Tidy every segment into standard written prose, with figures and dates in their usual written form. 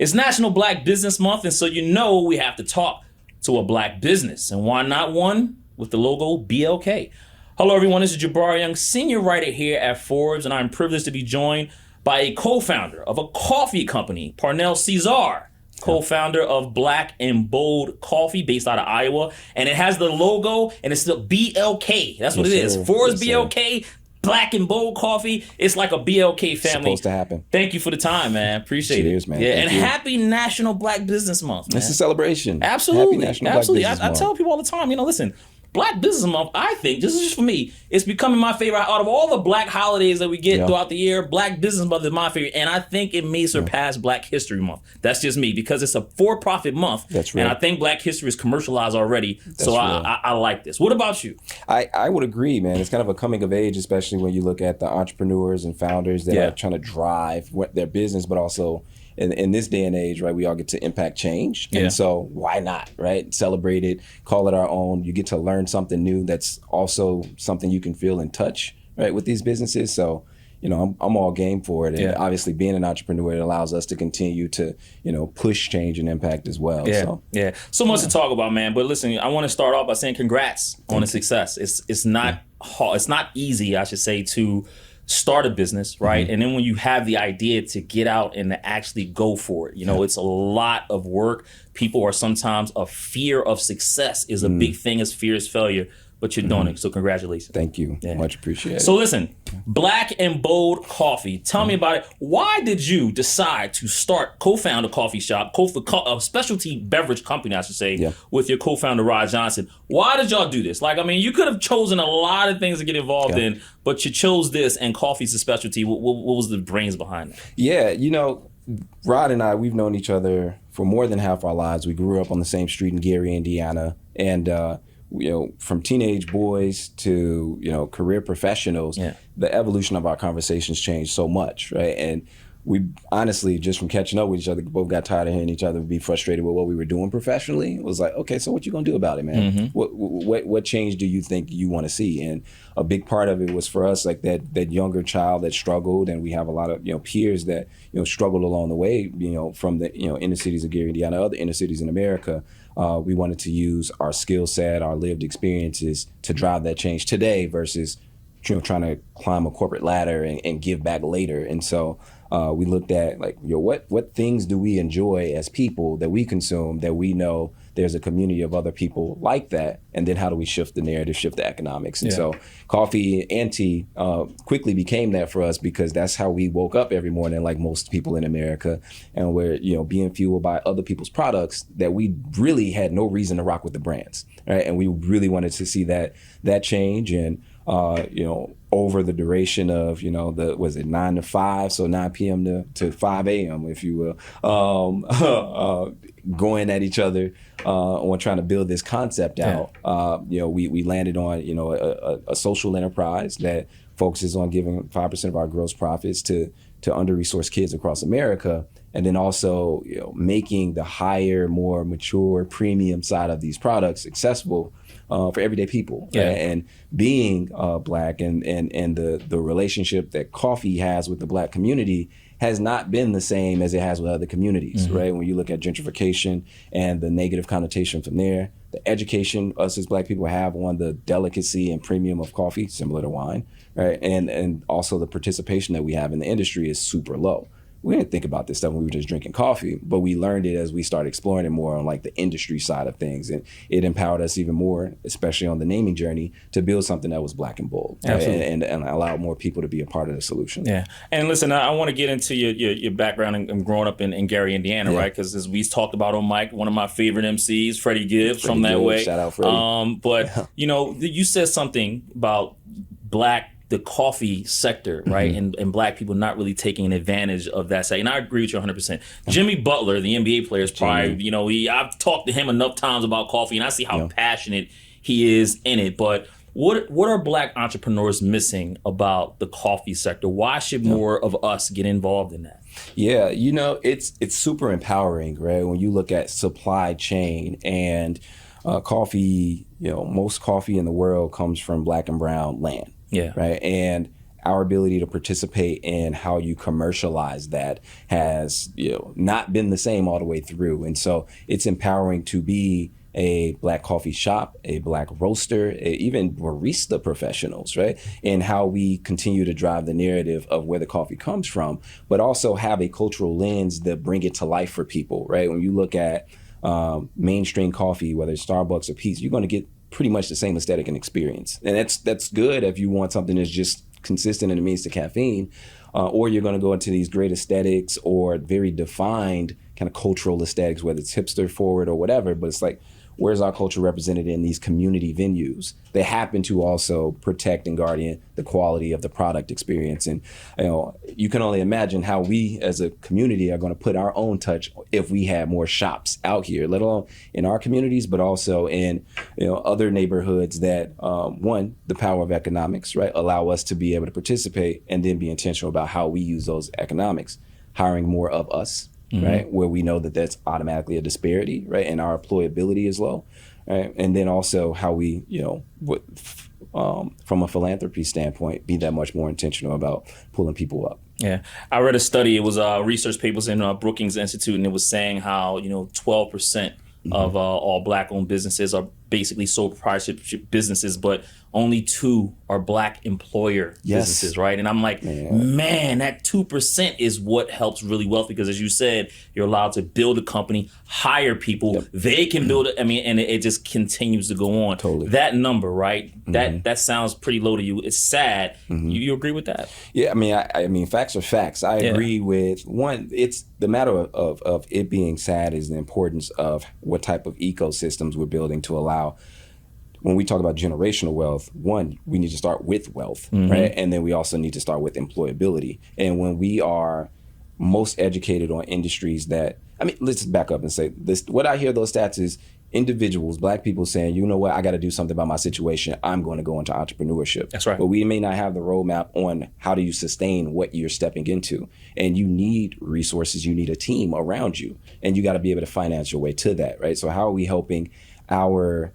It's National Black Business Month, and so we have to talk to a black business. And why not one with the logo BLK? Hello, everyone. This is Jabbar Young, senior writer here at Forbes, and I'm privileged to be joined by a co-founder of a coffee company, Pernell Cezar, co-founder of Black and Bold Coffee based out of Iowa. And it has the logo, and it's the BLK. That's what it is. Forbes BLK. Black and Bold Coffee. It's like a BLK family. It's supposed to happen. Thank you for the time, man. Appreciate it. Cheers, man. Yeah, Thank and you. happy National Black Business Month, man. It's a celebration. Absolutely. Happy National Absolutely. Black Business I tell people all the time, listen, Black Business Month, I think, this is just for me, it's becoming my favorite. Out of all the black holidays that we get throughout the year, Black Business Month is my favorite. And I think it may surpass Black History Month. That's just me, because it's a for-profit month. That's right. And I think Black history is commercialized already. So real. I like this. What about you? I would agree, man. It's kind of a coming of age, especially when you look at the entrepreneurs and founders that are trying to drive their business, but also in this day and age, right, we all get to impact change. And so why not, right? Celebrate it, call it our own. You get to learn something new that's also something you can feel and touch, right, with these businesses. So, I'm all game for it. And obviously being an entrepreneur, it allows us to continue to, push change and impact as well. So much to talk about, man. But listen, I want to start off by saying congrats on the success. It's not hard. It's not easy, I should say, to start a business, right? And then when you have the idea to get out and to actually go for it, it's a lot of work. People are sometimes a fear of success is a big thing, as fear is failure, but you're doing it. So congratulations. Thank you. Much appreciated. So listen, Black and Bold Coffee. Tell me about it. Why did you decide to co-found a coffee shop, a specialty beverage company, I should say, with your co-founder, Rod Johnson? Why did y'all do this? You could have chosen a lot of things to get involved in, but you chose this, and coffee's a specialty. What was the brains behind that? Yeah, Rod and I, we've known each other for more than half our lives. We grew up on the same street in Gary, Indiana, and from teenage boys to, career professionals, the evolution of our conversations changed so much, right? And we honestly, just from catching up with each other, both got tired of hearing each other be frustrated with what we were doing professionally. It was like, okay, so what you gonna do about it, man? What change do you think you want to see? And a big part of it was for us, like that younger child that struggled, and we have a lot of peers that struggled along the way, from the inner cities of Gary, Indiana, other inner cities in America. We wanted to use our skill set, our lived experiences to drive that change today versus trying to climb a corporate ladder and give back later. And so we looked at what things do we enjoy as people that we consume, that we know there's a community of other people like that, and then how do we shift the narrative, shift the economics? And so coffee and tea quickly became that for us, because that's how we woke up every morning, like most people in America, and we're being fueled by other people's products that we really had no reason to rock with the brands, right? And we really wanted to see that change. And over the duration of, was it 9 to 5, so 9 p.m. to 5 a.m., if you will, going at each other on trying to build this concept out. We landed on, a social enterprise that focuses on giving 5% of our gross profits to under-resourced kids across America. And then also, making the higher, more mature, premium side of these products accessible for everyday people. Right? And being Black and the relationship that coffee has with the Black community has not been the same as it has with other communities, right? When you look at gentrification and the negative connotation from there, the education us as Black people have on the delicacy and premium of coffee, similar to wine, right? And also the participation that we have in the industry is super low. We didn't think about this stuff when we were just drinking coffee, but we learned it as we started exploring it more on the industry side of things. And it empowered us even more, especially on the naming journey, to build something that was Black and bold, right? and allow more people to be a part of the solution. Yeah. And listen, I want to get into your background and growing up in Gary, Indiana, right? Because as we talked about on mic, one of my favorite MCs, Freddie Gibbs, from that way. Shout out Freddie. But you said something about the coffee sector, right? And Black people not really taking advantage of that sector. And I agree with you 100%. Jimmy Butler, the NBA player, is probably, I've talked to him enough times about coffee, and I see how passionate he is in it. But what are Black entrepreneurs missing about the coffee sector? Why should more of us get involved in that? Yeah, it's super empowering, right? When you look at supply chain and coffee, most coffee in the world comes from Black and brown land. Yeah. Right. And our ability to participate in how you commercialize that has, not been the same all the way through. And so it's empowering to be a Black coffee shop, a Black roaster, even barista professionals, right? And how we continue to drive the narrative of where the coffee comes from, but also have a cultural lens that bring it to life for people, right? When you look at mainstream coffee, whether it's Starbucks or Peet's, you're going to get pretty much the same aesthetic and experience. And that's good if you want something that's just consistent in the means to caffeine, or you're going to go into these great aesthetics or very defined kind of cultural aesthetics, whether it's hipster forward or whatever. But it's like, where's our culture represented in these community venues? They happen to also protect and guardian the quality of the product experience. And you can only imagine how we as a community are going to put our own touch if we had more shops out here, let alone in our communities, but also in other neighborhoods that, one, the power of economics, right, allow us to be able to participate and then be intentional about how we use those economics, hiring more of us, right, where we know that that's automatically a disparity, right, and our employability is low, right, and then also how we, from a philanthropy standpoint, be that much more intentional about pulling people up. Yeah, I read a study. It was research papers in Brookings Institute, and it was saying how 12% of all Black-owned businesses are basically sole proprietorship businesses, but only 2 are Black employer businesses, right? And I'm like, man, that 2% is what helps really wealth, because as you said, you're allowed to build a company, hire people, they can build it. I mean, and it just continues to go on. Totally. That number, right? That sounds pretty low to you. It's sad. You agree with that? Yeah, I mean, facts are facts. I agree with one. It's the matter of it being sad is the importance of what type of ecosystems we're building to allow. When we talk about generational wealth, one, we need to start with wealth, right? And then we also need to start with employability. And when we are most educated on industries that, let's back up and say this. What I hear those stats is individuals, Black people saying, you know what, I got to do something about my situation. I'm going to go into entrepreneurship. That's right. But we may not have the roadmap on how do you sustain what you're stepping into. And you need resources. You need a team around you. And you got to be able to finance your way to that, right? So how are we helping our,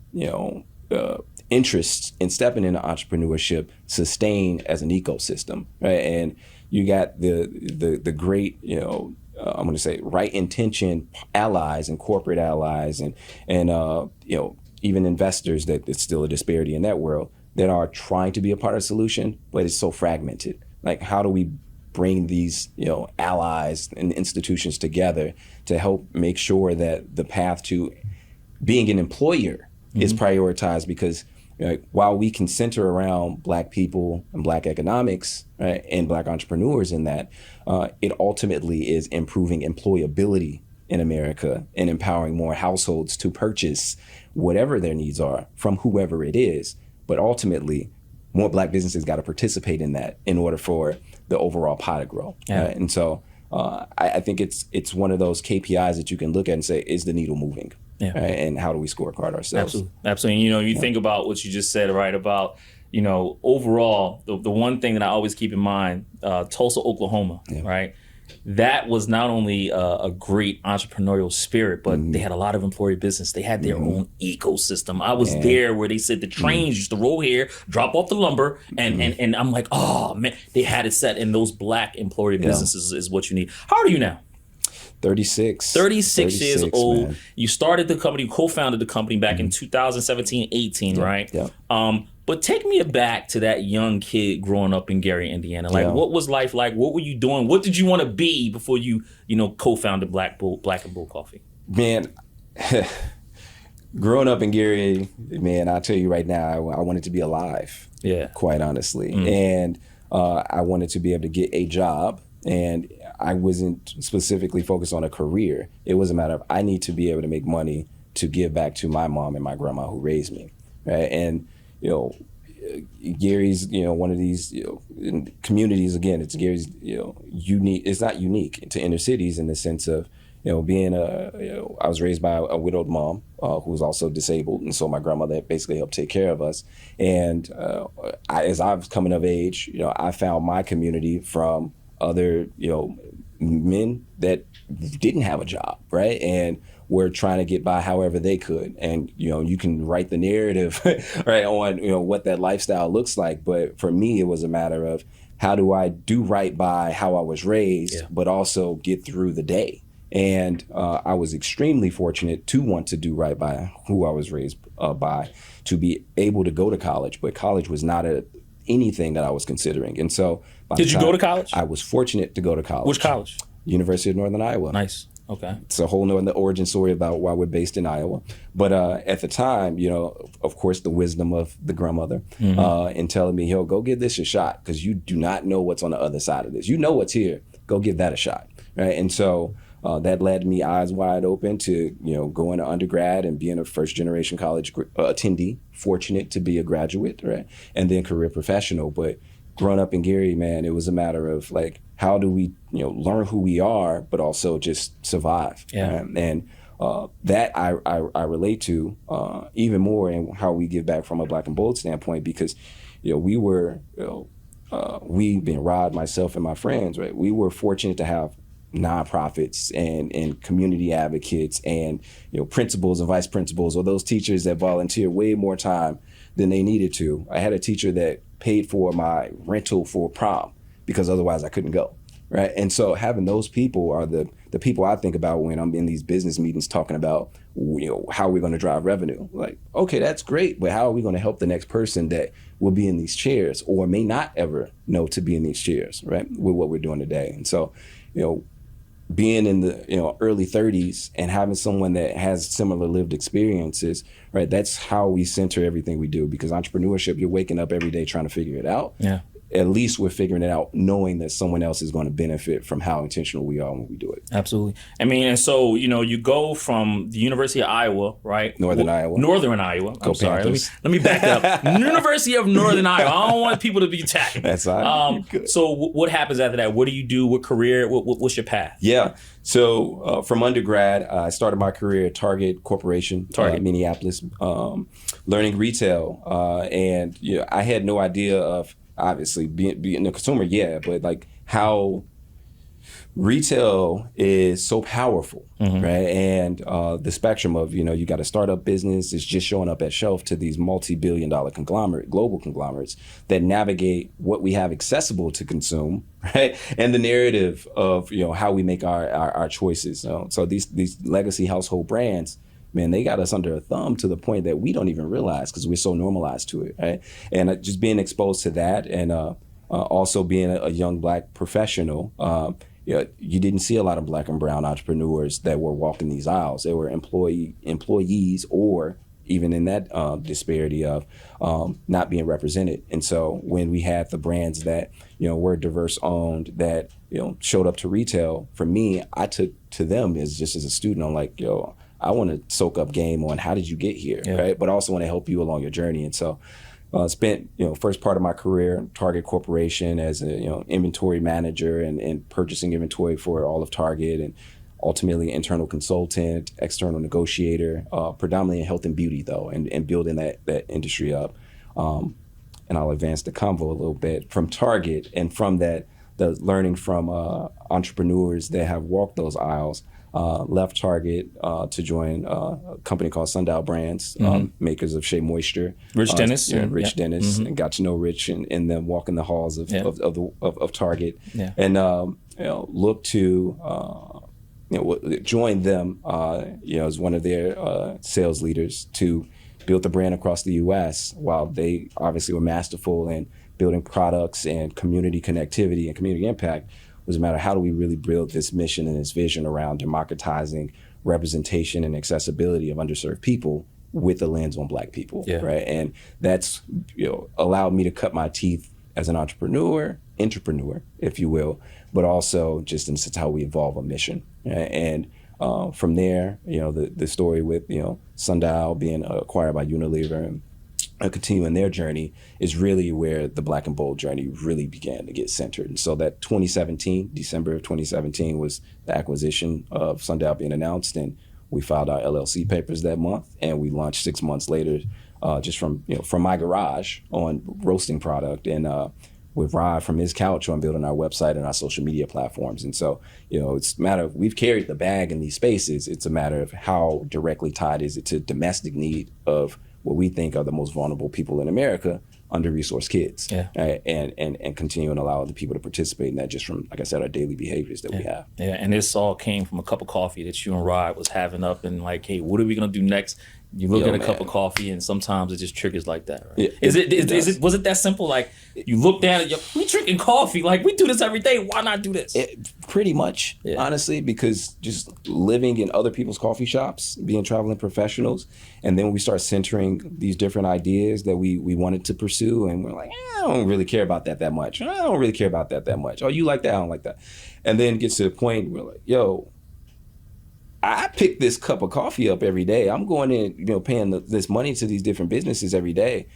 interests in stepping into entrepreneurship sustain as an ecosystem, right? And you got the great, I'm going to say right intention allies and corporate allies and even investors that's still a disparity in that world that are trying to be a part of the solution, but it's so fragmented. Like, how do we bring these, allies and institutions together to help make sure that the path to being an employer is prioritized? Because while we can center around Black people and Black economics, right, and Black entrepreneurs in that, it ultimately is improving employability in America and empowering more households to purchase whatever their needs are from whoever it is. But ultimately, more Black businesses got to participate in that in order for the overall pie to grow. Yeah. Right? And so I think it's one of those KPIs that you can look at and say, is the needle moving? Yeah. Right? And how do we scorecard ourselves? Absolutely. You think about what you just said, right? About, overall, the one thing that I always keep in mind, Tulsa, Oklahoma, right? That was not only a great entrepreneurial spirit, but they had a lot of employee business. They had their own ecosystem. I was there where they said the trains used to roll here, drop off the lumber, and I'm like, oh man, they had it set. And those Black employee businesses is what you need. How old are you now? 36 years old. Man. You started the company, you co-founded the company back in 2017, 18, right? Yeah. But take me back to that young kid growing up in Gary, Indiana. Like, what was life like? What were you doing? What did you want to be before you, co-founded Black and Bold Coffee? Man, growing up in Gary, man, I'll tell you right now, I wanted to be alive. Yeah. Quite honestly. And I wanted to be able to get a job. And I wasn't specifically focused on a career. It was a matter of, I need to be able to make money to give back to my mom and my grandma who raised me, right? And, Gary's, one of these, communities, again, it's Gary's, unique. It's not unique to inner cities in the sense of, being I was raised by a widowed mom who was also disabled. And so my grandmother basically helped take care of us. And as I was coming of age, I found my community from other, men that didn't have a job, right? And were trying to get by however they could. And, you can write the narrative, right, on, what that lifestyle looks like. But for me, it was a matter of how do I do right by how I was raised, Yeah. but also get through the day? And I was extremely fortunate to want to do right by who I was raised by, to be able to go to college, but college was not anything that I was considering. And so Did you go to college? I was fortunate to go to college. Which college? University of Northern Iowa. Nice. Okay. It's a whole nother origin story about why we're based in Iowa. But at the time, you know, of course, the wisdom of the grandmother in telling me, yo, go give this a shot, because you do not know what's on the other side of this. You know what's here. Go give that a shot. Right. And so that led me eyes wide open to, you know, going to undergrad and being a first generation college attendee, fortunate to be a graduate, right? And then career professional. But growing up in Gary, man, it was a matter of like, how do we, you know, learn who we are, but also just survive? Yeah. Right? And that I relate to even more in how we give back from a Black and Bold standpoint, because, you know, we were, we being Rod, myself, and my friends, right? We were fortunate to have nonprofits and community advocates and, you know, principals and vice principals, or those teachers that volunteer way more time than they needed to. I had a teacher that paid for my rental for prom because otherwise I couldn't go, right? And so having those people are the people I think about when I'm in these business meetings talking about, you know, how we're going to drive revenue. Like, okay, that's great, but how are we going to help the next person that will be in these chairs or may not ever know to be in these chairs, right, with what we're doing today? And so, you know, being in the, you know, early 30s and having someone that has similar lived experiences, right, that's how we center everything we do. Because entrepreneurship, you're waking up every day trying to figure it out. Yeah. At least we're figuring it out knowing that someone else is going to benefit from how intentional we are when we do it. Absolutely. I mean, and so, you know, you go from the University of Iowa, right? Northern Iowa. Northern Iowa. I'm sorry. Panthers. Let me back it up. University of Northern Iowa. I don't want people to be tacked. That's all right. So what happens after that? What do you do? What career? What's your path? Yeah. So from undergrad, I started my career at Target Corporation, Minneapolis, learning retail. And you know, I had no idea of, obviously, being a consumer, yeah, but like how retail is so powerful, right? And the spectrum of, you know, you got a startup business is just showing up at shelf to these multi-billion-dollar global conglomerates that navigate what we have accessible to consume, right? And the narrative of, you know, how we make our choices. So these legacy household brands, man, they got us under a thumb to the point that we don't even realize because we're so normalized to it, right? And just being exposed to that, and also being a young Black professional, you know, you didn't see a lot of Black and brown entrepreneurs that were walking these aisles. They were employees, or even in that disparity of not being represented. And so when we had the brands that, you know, were diverse owned, that, you know, showed up to retail, for me, I took to them as just as a student. I'm like, yo, I want to soak up game on how did you get here, right? But also want to help you along your journey. And so spent, you know, first part of my career at Target Corporation as a, you know, inventory manager and purchasing inventory for all of Target, and ultimately internal consultant, external negotiator, predominantly in health and beauty though, and building that industry up. And I'll advance the convo a little bit from Target, and from that, the learning from entrepreneurs that have walked those aisles. Left Target to join a company called Sundial Brands, makers of Shea Moisture. Rich Dennis. Rich Dennis, and got to know Rich and then walking the halls of Target. Yeah. And you know, look to you know, join them, you know, as one of their sales leaders to build the brand across the U.S. while they obviously were masterful in building products and community connectivity and community impact. It was a matter of how do we really build this mission and this vision around democratizing representation and accessibility of underserved people with a lens on Black people, right? And that's, you know, allowed me to cut my teeth as an entrepreneur, if you will, but also just in how we evolve a mission. Right? And from there, you know, the story with, you know, Sundial being acquired by Unilever and continuing their journey is really where the Black and Bold journey really began to get centered. And so that December of 2017 was the acquisition of Sundial being announced, and we filed our LLC papers that month, and we launched 6 months later, just from my garage on roasting product, and with Rod from his couch on building our website and our social media platforms. And so, you know, it's a matter of, we've carried the bag in these spaces. It's a matter of how directly tied is it to domestic need of what we think are the most vulnerable people in America, under-resourced kids, Yeah. right? And continue and allow other people to participate in that just from, like I said, our daily behaviors that we have. Yeah, and this all came from a cup of coffee that you and Rod was having up, and like, hey, what are we gonna do next? You look at a cup of coffee, and sometimes it just triggers like that. Right? Yeah, Was it that simple? Like, you look down at we drinking coffee, like we do this every day. Why not do this? Pretty much, honestly, because just living in other people's coffee shops, being traveling professionals, and then we start centering these different ideas that we wanted to pursue, and we're like, I don't really care about that much. I don't really care about that much. Oh, you like that? I don't like that. And then it gets to the point where we're like, yo, I pick this cup of coffee up every day. I'm going in, paying this money to these different businesses every day.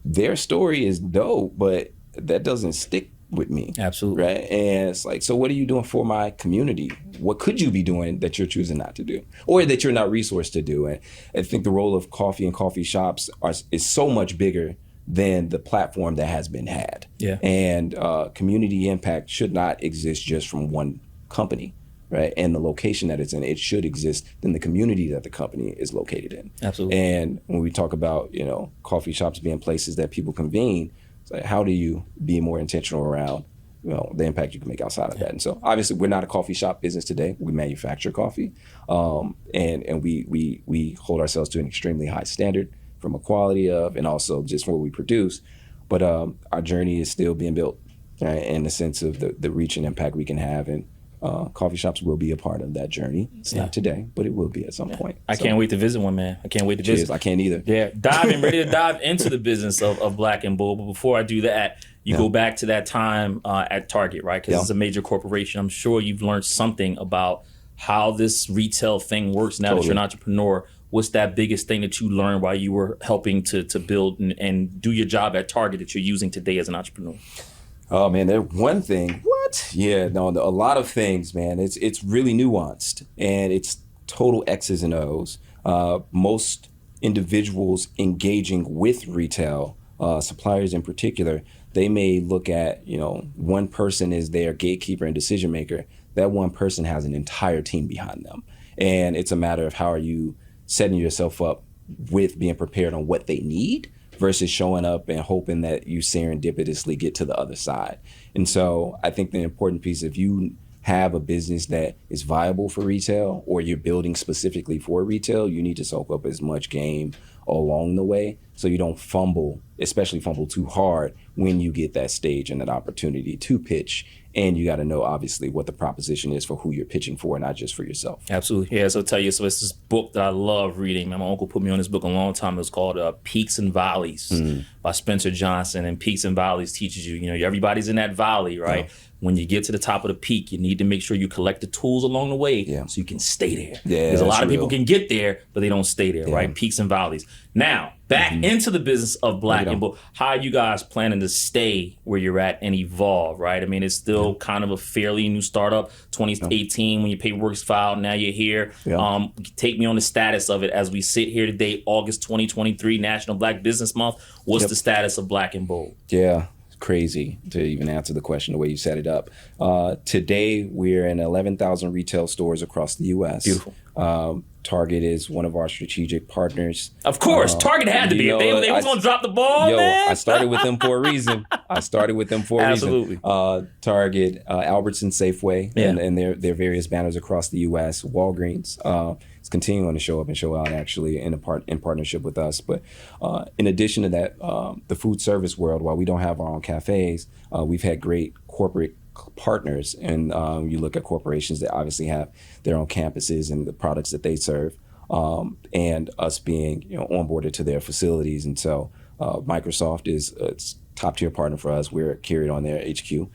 Their story is dope, but that doesn't stick with me. Absolutely. Right. And it's like, so what are you doing for my community? What could you be doing that you're choosing not to do, or that you're not resourced to do? And I think the role of coffee and coffee shops is so much bigger than the platform that has been had. Yeah. And community impact should not exist just from one company. Right, and the location that it's in, it should exist in the community that the company is located in. Absolutely. And when we talk about, coffee shops being places that people convene, it's like, how do you be more intentional around, the impact you can make outside of that? And so, obviously, we're not a coffee shop business today. We manufacture coffee, and we hold ourselves to an extremely high standard from a quality of, and also just from what we produce. But our journey is still being built, right, in the sense of the reach and impact we can have. And coffee shops will be a part of that journey. It's not today, but it will be at some point. I can't wait to visit one, man. I can't wait to visit. I can't either. Yeah, ready to dive into the business of Black and Bold. But before I do that, you go back to that time at Target, right? Because it's a major corporation. I'm sure you've learned something about how this retail thing works now that you're an entrepreneur. What's that biggest thing that you learned while you were helping to build and do your job at Target that you're using today as an entrepreneur? Oh man, there's one thing. What? Yeah, no, a lot of things, man. It's really nuanced, and it's total X's and O's. Most individuals engaging with retail, suppliers in particular, they may look at, one person is their gatekeeper and decision maker. That one person has an entire team behind them, and it's a matter of how are you setting yourself up with being prepared on what they need versus showing up and hoping that you serendipitously get to the other side. And so I think the important piece, if you have a business that is viable for retail, or you're building specifically for retail, you need to soak up as much game along the way so you don't fumble, especially fumble too hard when you get that stage and that opportunity to pitch. And you got to know, obviously, what the proposition is for who you're pitching for, not just for yourself. Absolutely. Yeah, so I'll tell you, so it's this book that I love reading. My uncle put me on this book a long time. It was called Peaks and Valleys by Spencer Johnson. And Peaks and Valleys teaches you, everybody's in that valley, right? Yeah. When you get to the top of the peak, you need to make sure you collect the tools along the way so you can stay there. Yeah, because a lot of people can get there, but they don't stay there, right? Peaks and valleys. Now, back into the business of Black and Bold. How are you guys planning to stay where you're at and evolve, right? I mean, it's still kind of a fairly new startup. 2018, when your paperwork's filed, now you're here. Yeah. Take me on the status of it as we sit here today, August 2023, National Black Business Month. What's the status of Black and Bold? Yeah. Crazy to even answer the question the way you set it up. Today, we're in 11,000 retail stores across the U.S. Beautiful. Target is one of our strategic partners. Of course, Target had to be. They was going to drop the ball, man. I started with them for a reason. Absolutely. Target, Albertsons, Safeway, and their various banners across the U.S. Walgreens. It's continuing to show up and show out actually in partnership with us. But in addition to that, the food service world, while we don't have our own cafes, we've had great corporate partners. And you look at corporations that obviously have their own campuses and the products that they serve, and us being onboarded to their facilities. And so Microsoft is a top tier partner for us. We're carried on their HQ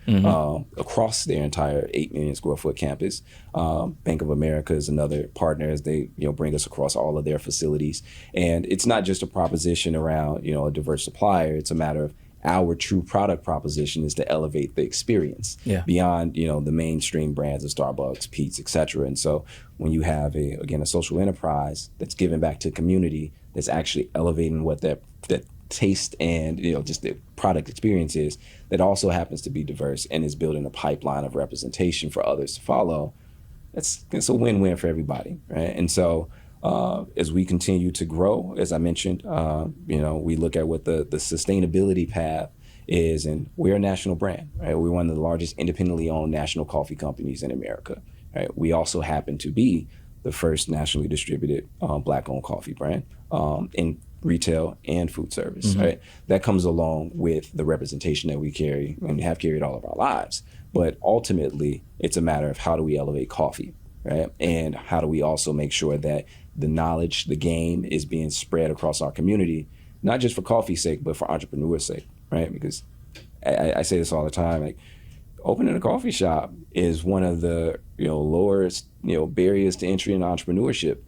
across their entire 8 million square foot campus. Bank of America is another partner as they bring us across all of their facilities. And it's not just a proposition around a diverse supplier. It's a matter of our true product proposition is to elevate the experience beyond the mainstream brands of Starbucks, Pete's, et cetera. And so when you have a social enterprise that's giving back to community, that's actually elevating what that taste and just the product experience is, that also happens to be diverse and is building a pipeline of representation for others to follow, it's a win-win for everybody, right? And so as we continue to grow, as I mentioned, we look at what the sustainability path is, and we're a national brand, right? We're one of the largest independently owned national coffee companies in America, right? We also happen to be the first nationally distributed Black-owned coffee brand in retail and food service, right? That comes along with the representation that we carry and have carried all of our lives. But ultimately, it's a matter of how do we elevate coffee, right? And how do we also make sure that the knowledge, the game is being spread across our community, not just for coffee's sake, but for entrepreneurs' sake, right? Because I say this all the time, like opening a coffee shop is one of the lowest barriers to entry in entrepreneurship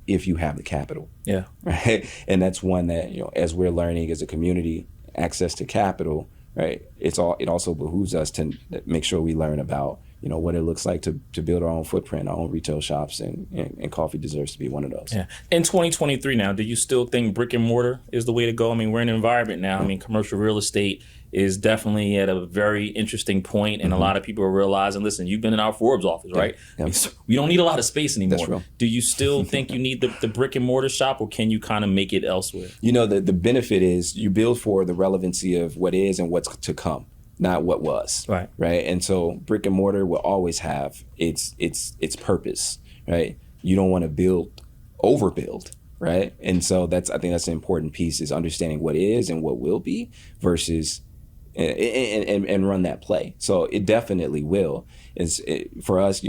if you have the capital. Yeah. Right. And that's one that, as we're learning as a community, access to capital, right? It also behooves us to make sure we learn about, what it looks like to build our own footprint, our own retail shops, and coffee deserves to be one of those. Yeah. In 2023 now, do you still think brick and mortar is the way to go? I mean, we're in an environment now. I mean, commercial real estate is definitely at a very interesting point, and a lot of people are realizing, listen, you've been in our Forbes office, right? Yeah. We don't need a lot of space anymore. That's real. Do you still think you need the brick and mortar shop, or can you kind of make it elsewhere? The benefit is you build for the relevancy of what is and what's to come, not what was. Right. Right. And so brick and mortar will always have its purpose, right? You don't want to overbuild, right? And so I think that's an important piece, is understanding what is and what will be versus and run that play. So it definitely will. For us,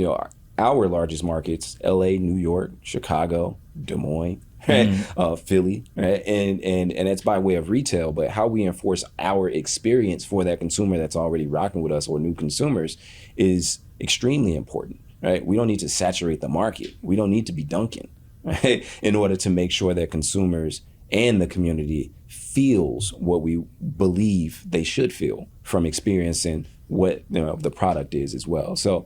our largest markets, LA, New York, Chicago, Des Moines, right? Philly, right? And that's by way of retail, but how we enforce our experience for that consumer that's already rocking with us, or new consumers, is extremely important, right? We don't need to saturate the market. We don't need to be Dunkin', right? In order to make sure that consumers and the community feels what we believe they should feel from experiencing what the product is as well. So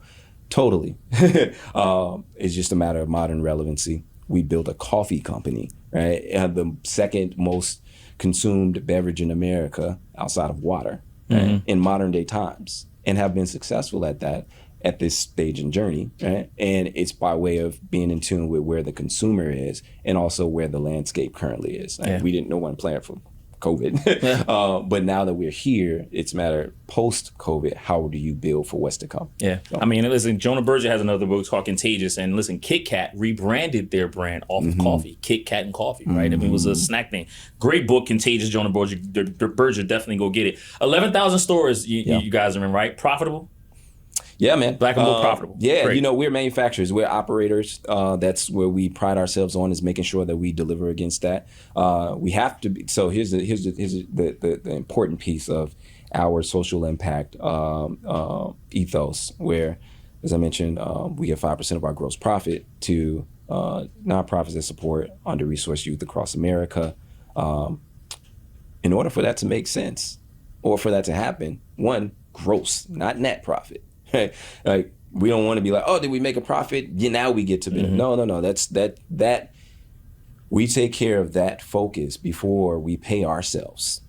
totally, it's just a matter of modern relevancy. We built a coffee company, right? The second most consumed beverage in America outside of water, right? In modern day times, and have been successful at that at this stage and journey, right? And it's by way of being in tune with where the consumer is and also where the landscape currently is. Like, we didn't know one plan for COVID, but now that we're here, it's a matter post-COVID, how do you build for what's to come? Yeah. I mean, listen, Jonah Berger has another book called Contagious, and listen, Kit Kat rebranded their brand off of coffee, Kit Kat and coffee, right? I mean, it was a snack thing. Great book, Contagious, Jonah Berger, definitely go get it. 11,000 stores you guys are in, right? Profitable? Yeah, man. Black and Bold profitable. Yeah, Great. We're manufacturers. We're operators. That's where we pride ourselves on, is making sure that we deliver against that. We have to be. So here's the important piece of our social impact ethos, where, as I mentioned, we give 5% of our gross profit to nonprofits that support under-resourced youth across America. In order for that to make sense, or for that to happen, one, gross, not net profit. Right? Like, we don't want to be like, oh, did we make a profit? Yeah, now we get to be. No. That's that. We take care of that focus before we pay ourselves.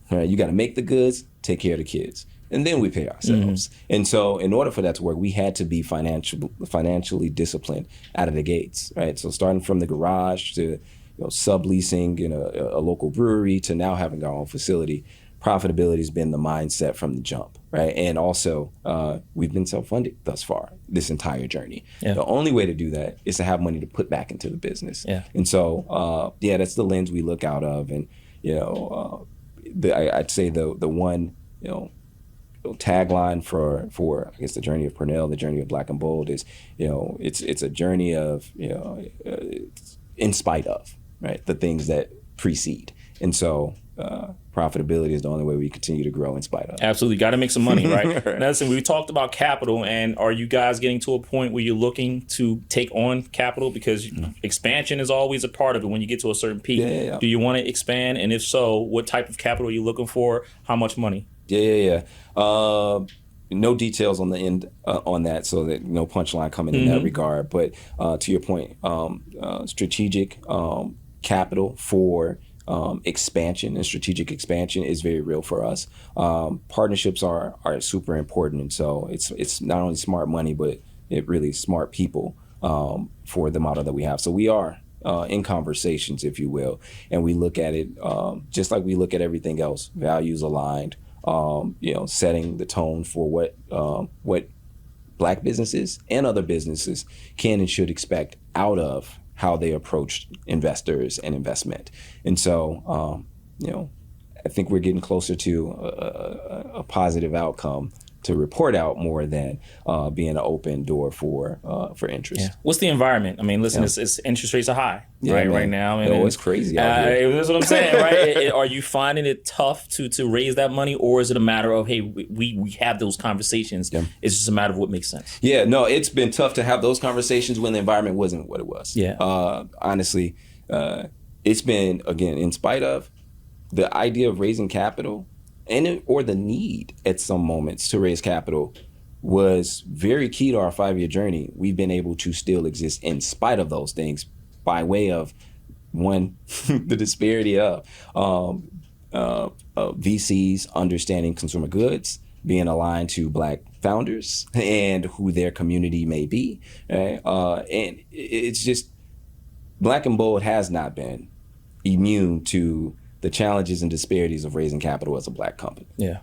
Right? You got to make the goods, take care of the kids, and then we pay ourselves. And so, in order for that to work, we had to be financially disciplined out of the gates. Right? So, starting from the garage to subleasing in a local brewery to now having our own facility. Profitability has been the mindset from the jump, right? And also, we've been self-funded thus far, this entire journey. Yeah. The only way to do that is to have money to put back into the business. Yeah. And so, that's the lens we look out of. And, I'd say the one, tagline for I guess the journey of Pernell, the journey of Black and Bold is, it's a journey of, in spite of, right? The things that precede. And so, profitability is the only way we continue to grow in spite of. Absolutely. Got to make some money, right? Now, listen, we talked about capital, and are you guys getting to a point where you're looking to take on capital? Because expansion is always a part of it when you get to a certain peak. Yeah. Do you want to expand? And if so, what type of capital are you looking for? How much money? Yeah. No details on the end on that, so that no punchline coming in that regard. But to your point, strategic capital for expansion and strategic expansion is very real for us. Partnerships are super important, and so it's not only smart money, but it really smart people for the model that we have. So we are in conversations, if you will, and we look at it just like we look at everything else, values aligned, setting the tone for what Black businesses and other businesses can and should expect out of how they approach investors and investment. And so, I think we're getting closer to a positive outcome to report out more than being an open door for interest. Yeah. What's the environment? I mean, listen, it's interest rates are high right now. And it's crazy out here. That's what I'm saying, right? Are you finding it tough to raise that money, or is it a matter of, hey, we have those conversations? Yeah. It's just a matter of what makes sense. Yeah, no, it's been tough to have those conversations when the environment wasn't what it was. Yeah. Honestly, it's been, again, in spite of the idea of raising capital or the need at some moments to raise capital was very key to our 5-year journey. We've been able to still exist in spite of those things by way of, one, the disparity of VCs understanding consumer goods, being aligned to Black founders and who their community may be. Right? And it's just, Black and Bold has not been immune to the challenges and disparities of raising capital as a Black company. Yeah,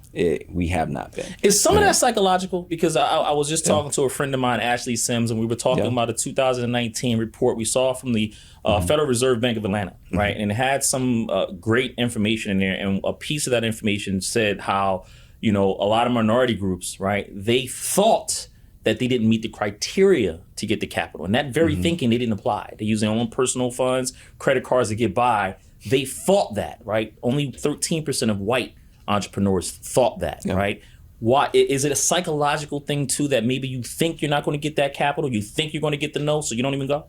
we have not been. Is some of that psychological? Because I was just talking to a friend of mine, Ashley Sims, and we were talking about a 2019 report we saw from the Federal Reserve Bank of Atlanta, right? And it had some great information in there, and a piece of that information said how, a lot of minority groups, right, they thought that they didn't meet the criteria to get the capital. And that very thinking they didn't apply. They use their own personal funds, credit cards to get by. They thought that, right? Only 13% of white entrepreneurs thought that, right? Why? Is it a psychological thing too, that maybe you think you're not going to get that capital, you think you're going to get the no, so you don't even go?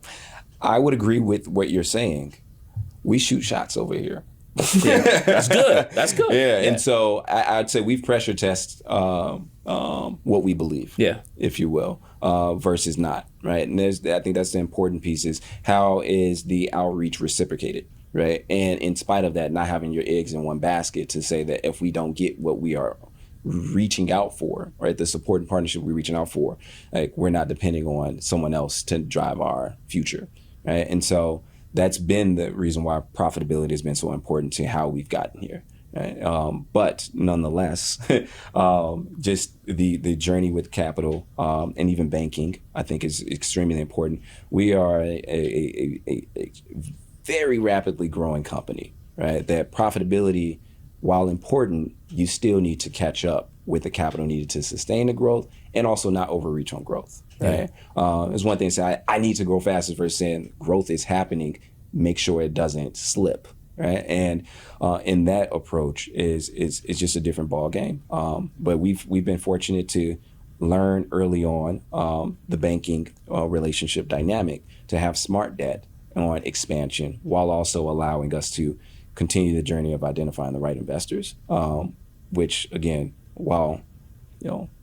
I would agree with what you're saying. We shoot shots over here. Yeah, that's good. That's good. Yeah, and so I'd say we've pressure test what we believe, if you will, versus not, right? And I think that's the important piece, is how is the outreach reciprocated? Right. And in spite of that, not having your eggs in one basket to say that if we don't get what we are reaching out for, right, the support and partnership we're reaching out for, like, we're not depending on someone else to drive our future. Right. And so that's been the reason why profitability has been so important to how we've gotten here. Right? But nonetheless, just the journey with capital and even banking, I think, is extremely important. We are a very rapidly growing company, right? That profitability, while important, you still need to catch up with the capital needed to sustain the growth and also not overreach on growth, right? There's one thing to say, I need to grow faster versus saying growth is happening, make sure it doesn't slip, right? And in that approach is just a different ball game. But we've been fortunate to learn early on the banking relationship dynamic, to have smart debt on expansion while also allowing us to continue the journey of identifying the right investors, which, again, while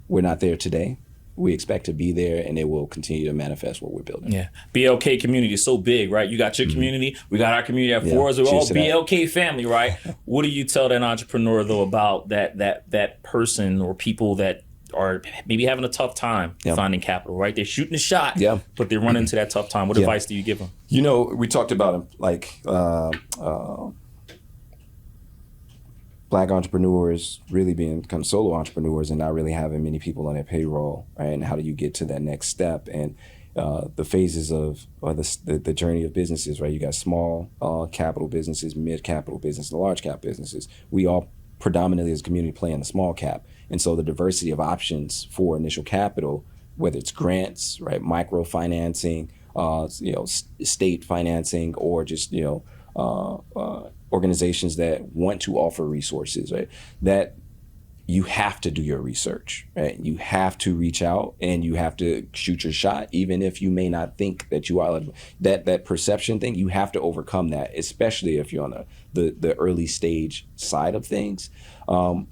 we're not there today, we expect to be there, and it will continue to manifest what we're building. Yeah, BLK community is so big, right? You got your community, we got our community at Forbes. We're all BLK family, right? What do you tell that entrepreneur though about that person or people that are maybe having a tough time finding capital, right? They're shooting a shot, but they run into that tough time. What advice do you give them? We talked about Black entrepreneurs really being kind of solo entrepreneurs and not really having many people on their payroll, right? And how do you get to that next step? And the phases of, or the journey of businesses, right? You got small capital businesses, mid capital business, and large cap businesses. We all predominantly as a community play in the small cap. And so the diversity of options for initial capital, whether it's grants, right, microfinancing, state financing, or just, organizations that want to offer resources, right, that you have to do your research, right? You have to reach out and you have to shoot your shot, even if you may not think that you are. That perception thing, you have to overcome that, especially if you're on the early stage side of things. I'm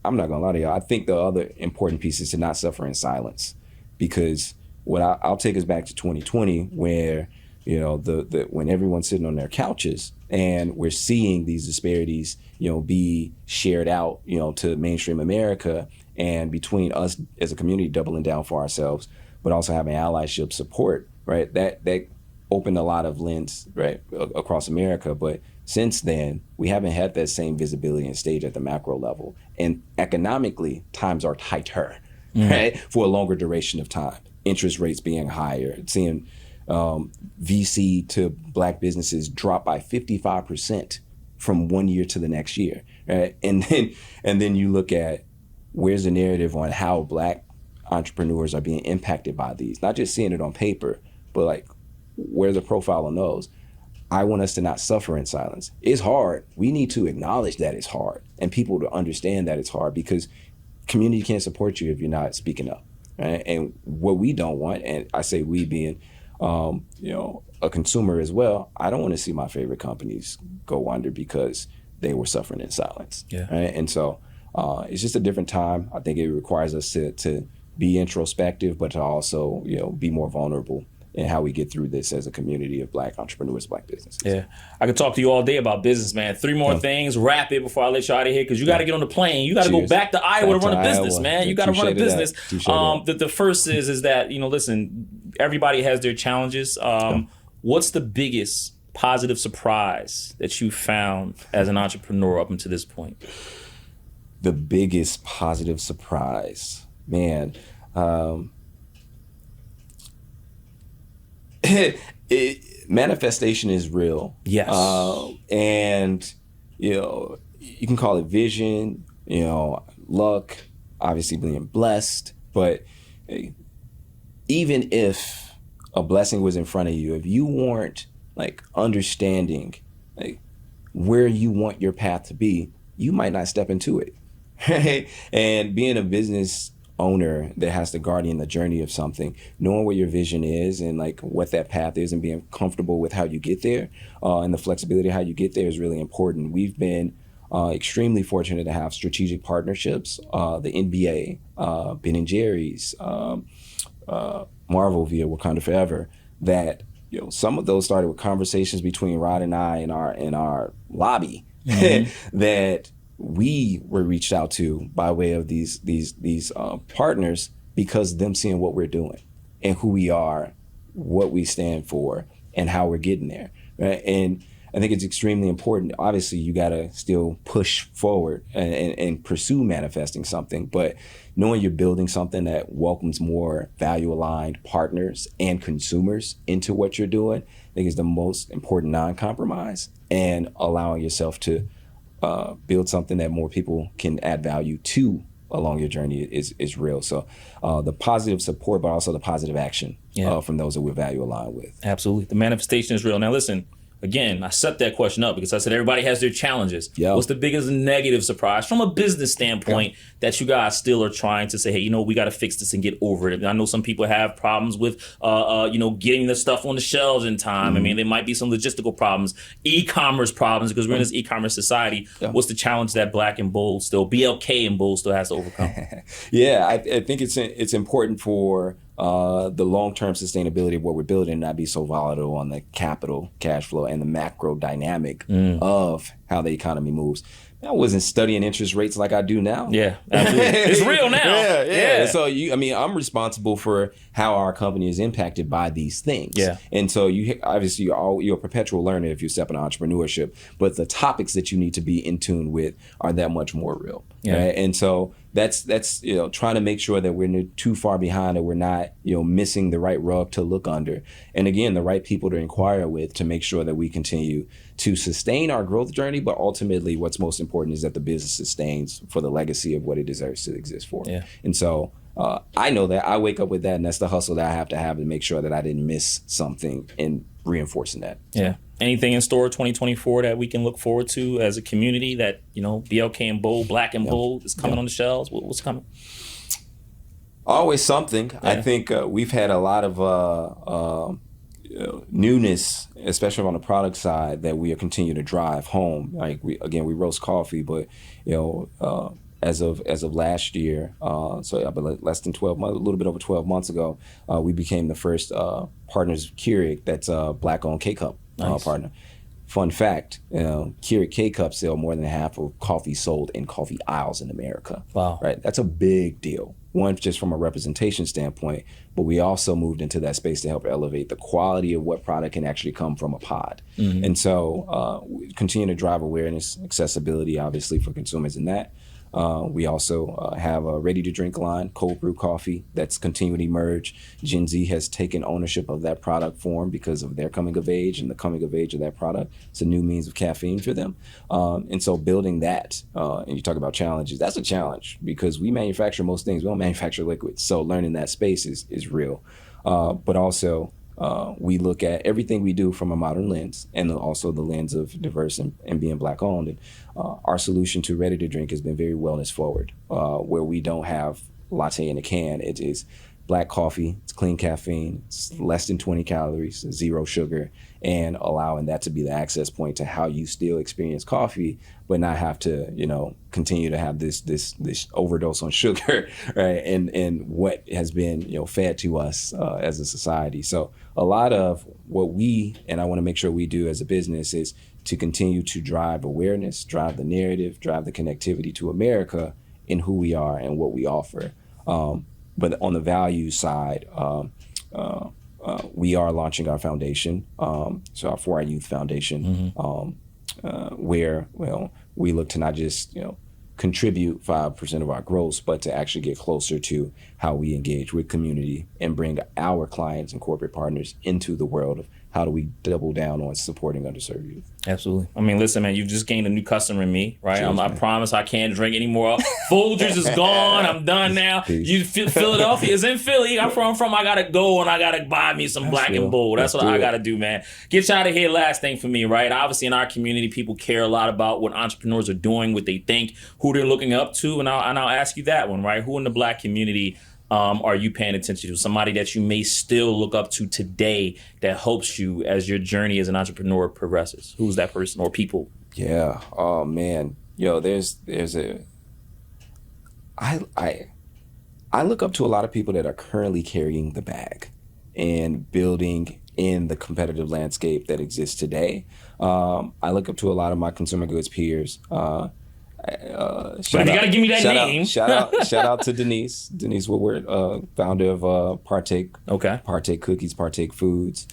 not gonna lie to y'all. I think the other important piece is to not suffer in silence, because what I'll take us back to 2020, where when everyone's sitting on their couches and we're seeing these disparities, be shared out, to mainstream America, and between us as a community doubling down for ourselves, but also having allyship support, right? That opened a lot of lens, right, across America. But since then, we haven't had that same visibility and stage at the macro level. And economically, times are tighter, right, for a longer duration of time. Interest rates being higher, seeing VC to Black businesses drop by 55% from one year to the next year, right? And then you look at where's the narrative on how Black entrepreneurs are being impacted by these, not just seeing it on paper, but like where's the profile on those? I want us to not suffer in silence. It's hard. We need to acknowledge that it's hard and people to understand that it's hard, because community can't support you if you're not speaking up, right? And what we don't want, and I say we being a consumer as well, I don't want to see my favorite companies go under because they were suffering in silence. Yeah. Right? And so it's just a different time. I think it requires us to be introspective, but to also, be more vulnerable in how we get through this as a community of Black entrepreneurs, Black businesses. Yeah. I could talk to you all day about business, man. 3 more things, rapid, before I let you out of here, because you got to get on the plane. You got to go back to Iowa to run a business, man. You got to run a business. The first is that, listen, everybody has their challenges. What's the biggest positive surprise that you found as an entrepreneur up until this point? The biggest positive surprise, man. Manifestation is real. Yes. And, you can call it vision, luck, obviously being blessed. But even if a blessing was in front of you, if you weren't like understanding like where you want your path to be, you might not step into it. And being a business owner that has to guardian the journey of something, knowing what your vision is and like what that path is and being comfortable with how you get there, and the flexibility of how you get there is really important. We've been extremely fortunate to have strategic partnerships, the NBA, Ben & Jerry's, Marvel via Wakanda Forever, that some of those started with conversations between Rod and I in our lobby that we were reached out to by way of these partners, because them seeing what we're doing and who we are, what we stand for, and how we're getting there, right? And I think it's extremely important. Obviously, you got to still push forward and pursue manifesting something, but knowing you're building something that welcomes more value-aligned partners and consumers into what you're doing, I think is the most important non-compromise, and allowing yourself to build something that more people can add value to along your journey is real. So the positive support, but also the positive action from those that we're value aligned with. Absolutely. The manifestation is real. Now, listen, again, I set that question up because I said everybody has their challenges. Yep. What's the biggest negative surprise from a business standpoint that you guys still are trying to say, hey, we got to fix this and get over it? I know some people have problems with, getting the stuff on the shelves in time. Mm-hmm. I mean, there might be some logistical problems, e-commerce problems, because we're in this e-commerce society. Yeah. What's the challenge that BLK and Bold BLK and Bold still has to overcome? Yeah, I think it's important for the long-term sustainability of what we're building and not be so volatile on the capital, cash flow, and the macro dynamic of how the economy moves. I wasn't studying interest rates like I do now. Yeah, absolutely. It's real now. Yeah. So I'm responsible for how our company is impacted by these things. Yeah. And so you're a perpetual learner if you step into entrepreneurship, but the topics that you need to be in tune with are that much more real. Yeah. Right? And so that's trying to make sure that we're too far behind, that we're not missing the right rug to look under, and again the right people to inquire with to make sure that we continue to sustain our growth journey. But ultimately, what's most important is that the business sustains for the legacy of what it deserves to exist for. Yeah. And so I know that I wake up with that, and that's the hustle that I have to make sure that I didn't miss something and reinforcing that. Yeah. Anything in store 2024 that we can look forward to as a community that, BLK and Bold, Black and Bold is coming on the shelves? What's coming? Always something. Yeah. I think we've had a lot of newness, especially on the product side, that we continue to drive home. Like we roast coffee, but as of last year, less than 12 months, a little bit over 12 months ago, we became the first partners of Keurig that's a Black-owned K-Cup partner. fun fact, Keurig K-Cups sell more than half of coffee sold in coffee aisles in America. Wow. Right? That's a big deal. One, just from a representation standpoint, but we also moved into that space to help elevate the quality of what product can actually come from a pod. And so we continue to drive awareness, accessibility, obviously, for consumers in that. We also have a ready-to-drink line, cold brew coffee, that's continuing to emerge. Gen Z has taken ownership of that product form because of their coming of age and the coming of age of that product. It's a new means of caffeine for them. And so building that, and you talk about challenges, that's a challenge because we manufacture most things. We don't manufacture liquids. So learning that space is real. But also, we look at everything we do from a modern lens and also the lens of diverse and being Black owned. And our solution to ready to drink has been very wellness forward, where we don't have latte in a can. It is Black coffee, it's clean caffeine, it's less than 20 calories, zero sugar, and allowing that to be the access point to how you still experience coffee, but not have to, continue to have this overdose on sugar, right? And what has been, fed to us as a society. So a lot of what and I want to make sure we do as a business is to continue to drive awareness, drive the narrative, drive the connectivity to America in who we are and what we offer. But on the value side, we are launching our foundation, so For Our Youth Foundation, where we look to not just contribute 5% of our gross, but to actually get closer to how we engage with community and bring our clients and corporate partners into the world of how do we double down on supporting underserved youth. Absolutely. I mean, listen, man, you've just gained a new customer in me, right? Cheers, I promise I can't drink anymore. Folgers is gone. I'm done now. Peace. Philadelphia is in Philly. I'm from. I got to go and I got to buy me some Black and Bold. That's what I got to do, man. Get you out of here. Last thing for me, right? Obviously, in our community, people care a lot about what entrepreneurs are doing, what they think, who they're looking up to. And I'll ask you that one, right? Who in the Black community are you paying attention to? Somebody that you may still look up to today that helps you as your journey as an entrepreneur progresses? Who's that person or people? Yeah. Oh man. I look up to a lot of people that are currently carrying the bag and building in the competitive landscape that exists today. I look up to a lot of my consumer goods peers. But you got to give me that name. Shout out to Denise Woodward, founder of Partake. Okay. Partake Cookies, Partake Foods.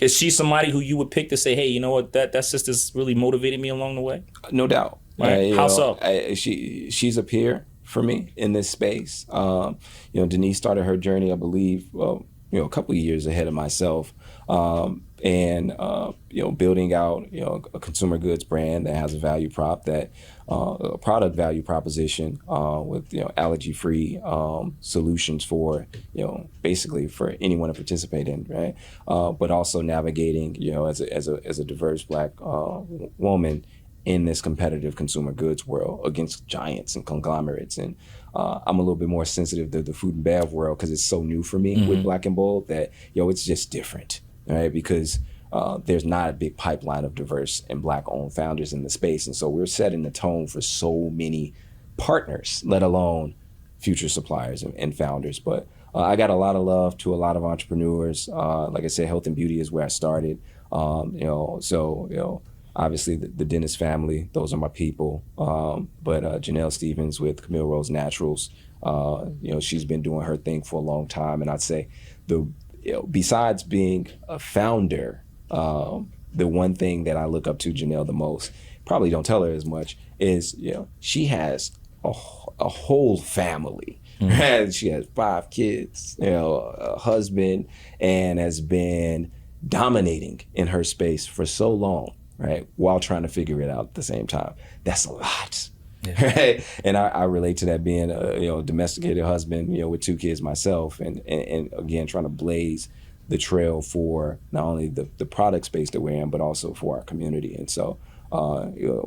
Is she somebody who you would pick to say, hey, you know what, that sister's really motivated me along the way? No doubt. Right. How so? She's a peer for me in this space. Denise started her journey, I believe, a couple of years ahead of myself. Building out, a consumer goods brand that has a value prop a product value proposition, with, allergy-free, solutions for, basically for anyone to participate in, right? But also navigating, as a diverse Black, woman in this competitive consumer goods world against giants and conglomerates. And I'm a little bit more sensitive to the food and bev world because it's so new for me with Black and Bold that, it's just different, right? Because there's not a big pipeline of diverse and Black-owned founders in the space. And so we're setting the tone for so many partners, let alone future suppliers and founders. But I got a lot of love to a lot of entrepreneurs. Like I said, health and beauty is where I started. Obviously the Dennis family, those are my people. But Janelle Stevens with Camille Rose Naturals, she's been doing her thing for a long time. And I'd say besides being a founder, the one thing that I look up to Janelle the most, probably don't tell her as much, is she has a whole family. She has 5 kids, a husband, and has been dominating in her space for so long, right? While trying to figure it out at the same time. That's a lot. Yeah. Right? And I relate to that being a domesticated husband, with 2 kids myself, and again trying to blaze the trail for not only the product space that we're in, but also for our community. And so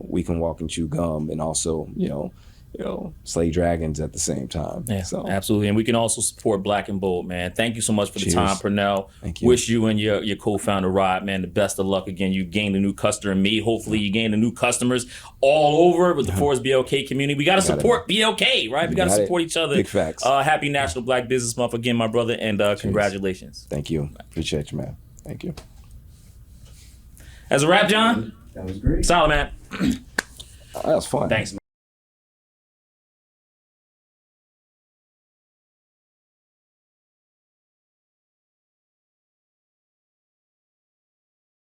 we can walk and chew gum and also slay dragons at the same time. Yeah, so absolutely. And we can also support Black and Bold, man. Thank you so much for the Cheers. time, Pernell. Thank you. Wish you and your co-founder, Rod, man, the best of luck again. You gained a new customer in me. Hopefully you gain the new customers all over with the Forbes BLK community. We got to support BLK, right? We got to support each other. Big facts. Happy National Black Business Month again, my brother, and congratulations. Thank you. Appreciate you, man. Thank you. That's a wrap, John. That was great. Solid, man. That was fun. Thanks, man.